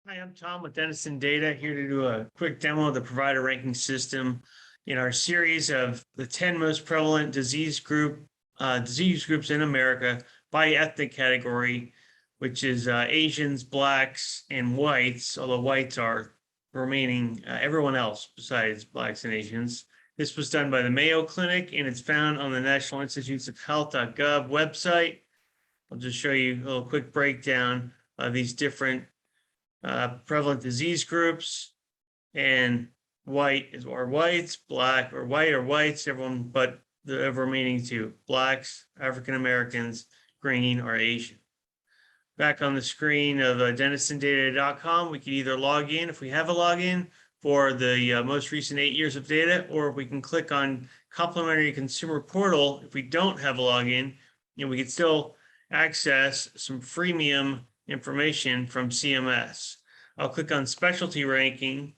Hi, I'm Tom with Dentist Data, here to do a quick demo of the provider ranking system in our series of the 10 most prevalent disease groups in America by ethnic category, which is Asians, Blacks, and Whites, although Whites are remaining everyone else besides Blacks and Asians. This was done by the Mayo Clinic, and it's found on the National Institutes of Health.gov website. I'll just show you a little quick breakdown of these different prevalent disease groups, and white is or whites, black or white or whites, everyone but the remaining two, Blacks, African Americans, green, or Asian. Back on the screen of dentistsandData.com, we can either log in if we have a login for the most recent 8 years of data, or we can click on Complementary Consumer Portal if we don't have a login, and we can still access some freemium information from CMS. I'll click on specialty ranking.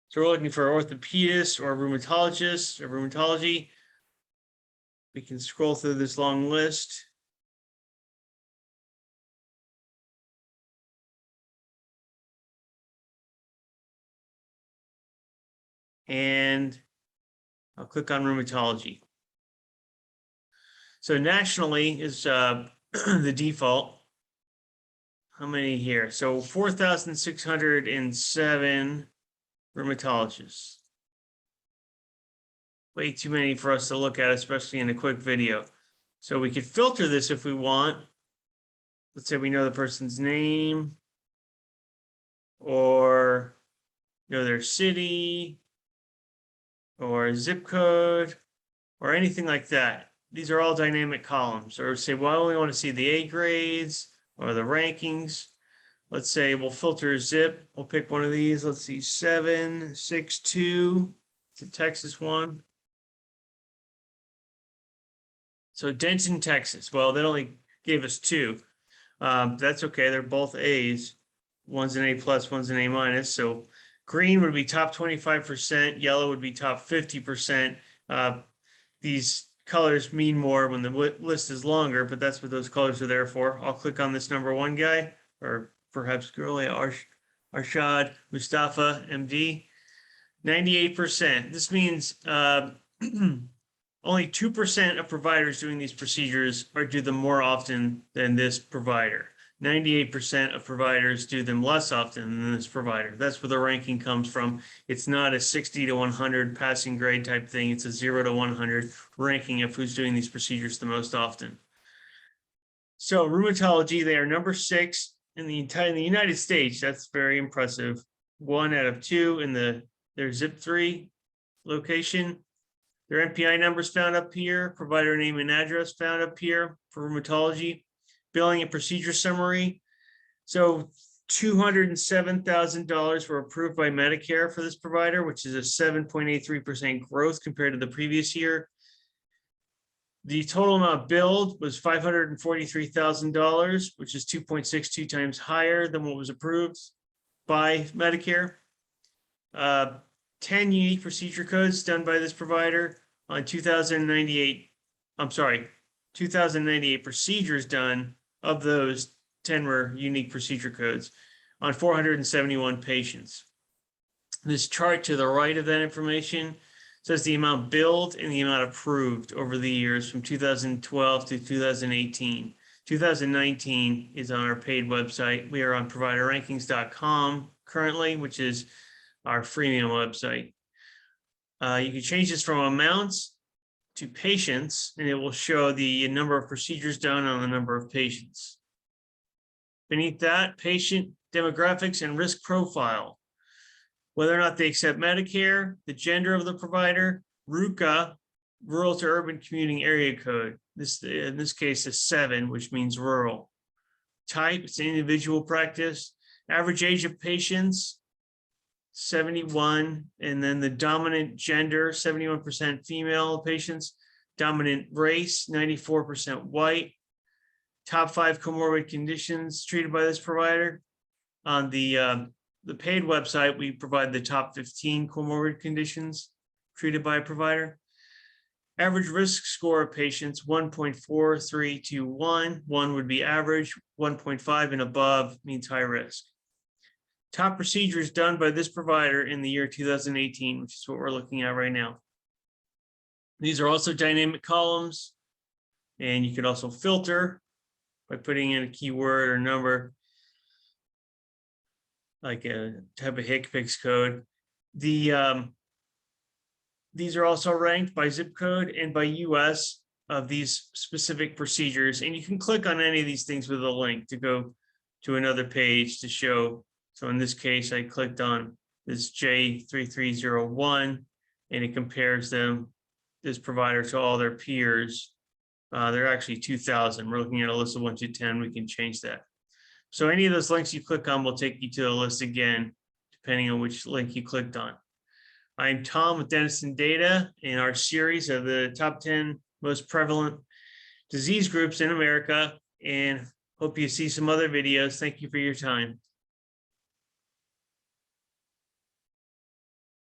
So we're looking for orthopedists or rheumatologists or rheumatology. We can scroll through this long list. And I'll click on rheumatology. So nationally is the default. How many here? So 4,607 rheumatologists. Way too many for us to look at, especially in a quick video. So we could filter this if we want. Let's say we know the person's name or know their city or zip code or anything like that. These are all dynamic columns. Or say, well, I only want to see the A grades or the rankings. Let's say we'll filter zip. We'll pick one of these. Let's see, 762. It's a Texas one. So Denton, Texas. Well, they only gave us two. That's okay. They're both A's. One's an A plus, one's an A minus. So green would be top 25%. Yellow would be top 50%. These colors mean more when the list is longer, but that's what those colors are there for. I'll click on this number one guy, or perhaps girl, Arshad Mustafa, MD. 98%. This means only 2% of providers doing these procedures do them more often than this provider. 98% of providers do them less often than this provider. That's where the ranking comes from. It's not a 60 to 100 passing grade type thing. It's a 0 to 100 ranking of who's doing these procedures the most often. So rheumatology, they are number 6 in the United States. That's very impressive. 1 out of 2 in their Zip3 location. Their NPI numbers found up here, provider name and address found up here for rheumatology, billing and procedure summary. So $207,000 were approved by Medicare for this provider, which is a 7.83% growth compared to the previous year. The total amount billed was $543,000, which is 2.62 times higher than what was approved by Medicare. 10 unique procedure codes done by this provider on 2,098 procedures done. Of those, 10 were unique procedure codes on 471 patients. This chart to the right of that information says the amount billed and the amount approved over the years from 2012 to 2018. 2019 is on our paid website. We are on providerrankings.com currently, which is our freemium website. You can change this from amounts to patients, and it will show the number of procedures done on the number of patients. Beneath that, patient demographics and risk profile. Whether or not they accept Medicare, the gender of the provider, RUCA, rural to urban commuting area code. In this case is 7, which means rural. Type, it's an individual practice. Average age of patients, 71, and then the dominant gender, 71% female patients, dominant race, 94% white. Top 5 comorbid conditions treated by this provider. On the paid website, we provide the top 15 comorbid conditions treated by a provider. Average risk score of patients 1.4321. 1 would be average, 1.5 and above means high risk. Top procedures done by this provider in the year 2018, which is what we're looking at right now. These are also dynamic columns, and you could also filter by putting in a keyword or number, like a type of HCPCS code. These are also ranked by zip code and by US of these specific procedures. And you can click on any of these things with a link to go to another page to show. So in this case, I clicked on this J3301 and it compares them, this provider, to all their peers. They're actually 2,000. We're looking at a list of 1 to 10. We can change that. So any of those links you click on will take you to the list again, depending on which link you clicked on. I'm Tom with Dentist Data in our series of the top 10 most prevalent disease groups in America, and hope you see some other videos. Thank you for your time.